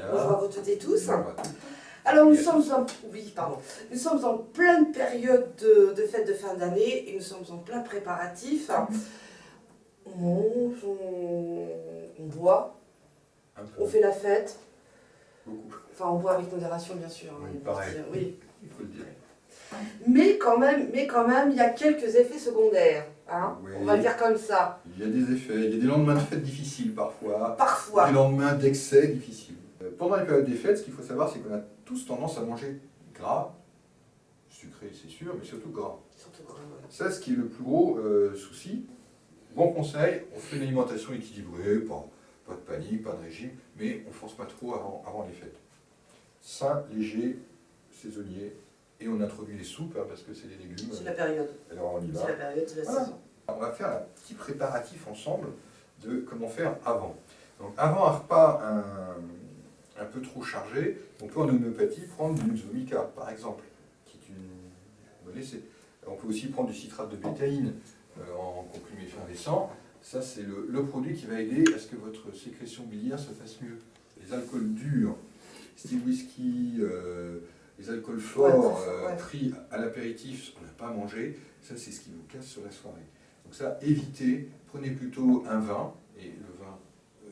Voilà. Bonjour à vous toutes et tous. Bonjour à tous. Alors nous sommes en... Oui, pardon. Nous sommes en pleine période de fête de fin d'année et nous sommes en plein préparatif. On mange, on boit, Un peu. on fait la fête. Beaucoup. Enfin, on boit avec modération, bien sûr. Oui, hein, pareil. oui. Il faut le dire. Mais quand même, il y a quelques effets secondaires. Hein, Oui. on va dire comme ça. Il y a des effets, il y a des lendemains de fête difficiles parfois, Parfois. des lendemains d'excès difficiles. Pendant les périodes des fêtes, ce qu'il faut savoir, c'est qu'on a tous tendance à manger gras, sucré c'est sûr, mais surtout gras. Surtout quand même. Ça, ce qui est le plus gros souci. Bon conseil, on fait une alimentation équilibrée, pas de panique, pas de régime, mais on ne force pas trop avant les fêtes. Sain, léger, saisonnier, et on introduit les soupes, hein, parce que c'est des légumes. C'est la période. Alors on y va. C'est la période, c'est la Voilà. saison. On va faire un petit préparatif ensemble de comment faire avant. Donc avant un repas un peu trop chargé, on peut en homéopathie prendre du Nuxvomica par exemple, qui est une bonne essai. On peut aussi prendre du citrate de bétaïne en comprimé effervescent. Ça c'est le produit qui va aider à ce que votre sécrétion biliaire se fasse mieux. Les alcools durs, style whisky, les alcools forts pris à l'apéritif, on n'a pas mangé, ça c'est ce qui vous casse sur la soirée. Donc ça, évitez, prenez plutôt un vin, et le vin,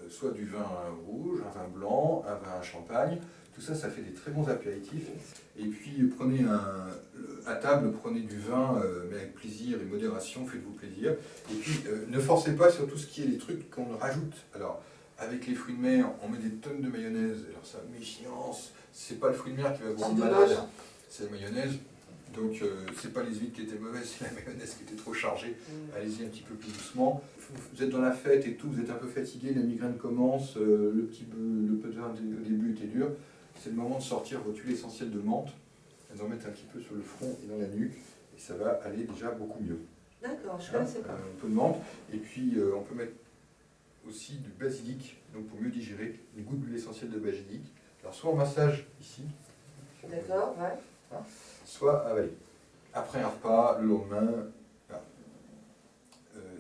soit du vin rouge, un vin blanc, un vin champagne, tout ça, ça fait des très bons apéritifs. Et puis prenez à table, prenez du vin, mais avec plaisir et modération, faites-vous plaisir. Et puis ne forcez pas sur tout ce qui est les trucs qu'on rajoute. Alors, avec les fruits de mer, on met des tonnes de mayonnaise, alors ça, méfiance, c'est pas le fruit de mer qui va vous rendre malade, c'est la mayonnaise. Donc c'est pas les huîtres qui étaient mauvaises, c'est la mayonnaise qui était trop chargée. Allez-y un petit peu plus doucement. Vous êtes dans la fête et tout, vous êtes un peu fatigué, la migraine commence, le peu de vin au début était dur. C'est le moment de sortir votre huile essentielle de menthe, et d'en mettre un petit peu sur le front et dans la nuque, et ça va aller déjà beaucoup mieux. D'accord, je connaissais pas. Un peu de menthe, et puis on peut mettre aussi du basilic, donc pour mieux digérer, une goutte d'huile essentielle de basilic. Alors soit en massage ici, D'accord, ouais. soit avaler. Après un repas, le lendemain,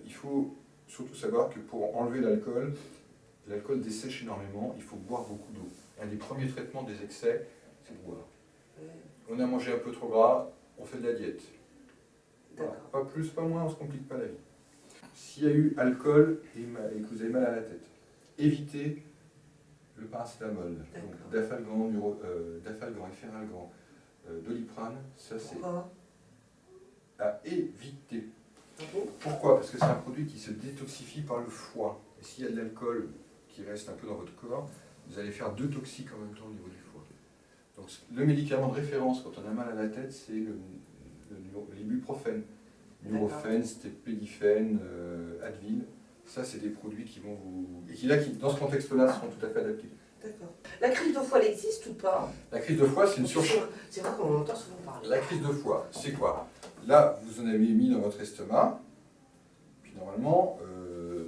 il faut surtout savoir que pour enlever l'alcool, l'alcool dessèche énormément, il faut boire beaucoup d'eau. Un des premiers traitements des excès, c'est de boire. On a mangé un peu trop gras, on fait de la diète. Voilà. Pas plus, pas moins, on ne se complique pas la vie. S'il y a eu alcool et que vous avez mal à la tête, évitez le paracétamol, donc Dafalgan, Efferalgan, Doliprane, ça c'est à éviter. Pourquoi? Parce que c'est un produit qui se détoxifie par le foie. Et s'il y a de l'alcool qui reste un peu dans votre corps, vous allez faire deux toxiques en même temps au niveau du foie. Donc le médicament de référence quand on a mal à la tête, c'est l'ibuprofène. Nurofen, stépédifène, Advil. Ça, c'est des produits qui vont vous... et qui, dans ce contexte-là, seront tout à fait adaptés. D'accord. La crise de foie, elle existe ou pas? La crise de foie, c'est une surcharge. C'est vrai qu'on en entend souvent parler. La crise de foie, c'est quoi? Là, vous en avez mis dans votre estomac, puis normalement,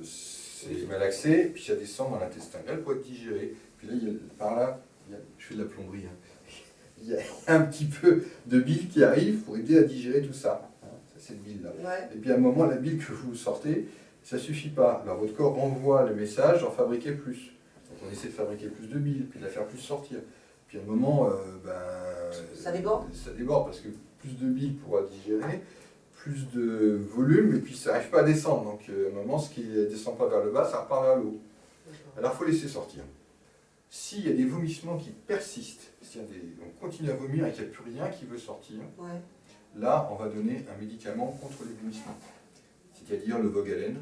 c'est malaxé, puis ça descend dans l'intestin grêle pour être digéré. Puis là, par là, je fais de la plomberie, hein. Il y a un petit peu de bile qui arrive pour aider à digérer tout ça. Cette bile-là. Ouais. Et puis à un moment, la bile que vous sortez, ça ne suffit pas. Alors votre corps envoie le message d'en fabriquer plus. Donc on essaie de fabriquer plus de bile, puis de la faire plus sortir. Puis à un moment, ça déborde. Ça déborde parce que plus de bile pourra digérer, plus de volume, et puis ça n'arrive pas à descendre. Donc à un moment, ce qui ne descend pas vers le bas, ça repart vers le haut. Alors il faut laisser sortir. S'il y a des vomissements qui persistent, c'est-à-dire on continue à vomir et qu'il n'y a plus rien qui veut sortir, ouais. Là, on va donner un médicament contre les vomissements, c'est-à-dire le Vogalène,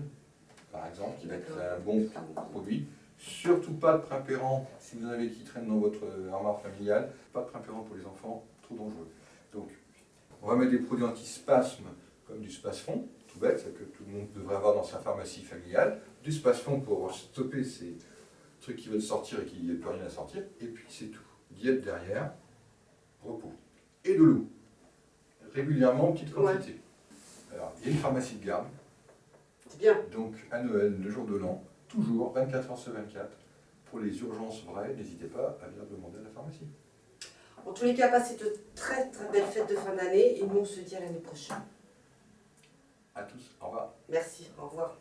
par exemple, qui va être un bon produit. Surtout pas de primpéran, si vous en avez qui traînent dans votre armoire familiale, pas de primpéran pour les enfants, trop dangereux. Donc, on va mettre des produits antispasmes, comme du Spasfon, tout bête, c'est que tout le monde devrait avoir dans sa pharmacie familiale, du Spasfon pour stopper ces trucs qui veulent sortir et qu'il n'y a plus rien à sortir, et puis c'est tout. Diète derrière, repos, et de l'eau. Régulièrement en petite quantité. Ouais. Alors, il y a une pharmacie de garde. C'est bien. Donc, à Noël, le jour de l'an, toujours 24 heures sur 24. Pour les urgences vraies, n'hésitez pas à venir demander à la pharmacie. En tous les cas, passez de très très belles fêtes de fin d'année et nous on se dit à l'année prochaine. À tous, au revoir. Merci, au revoir.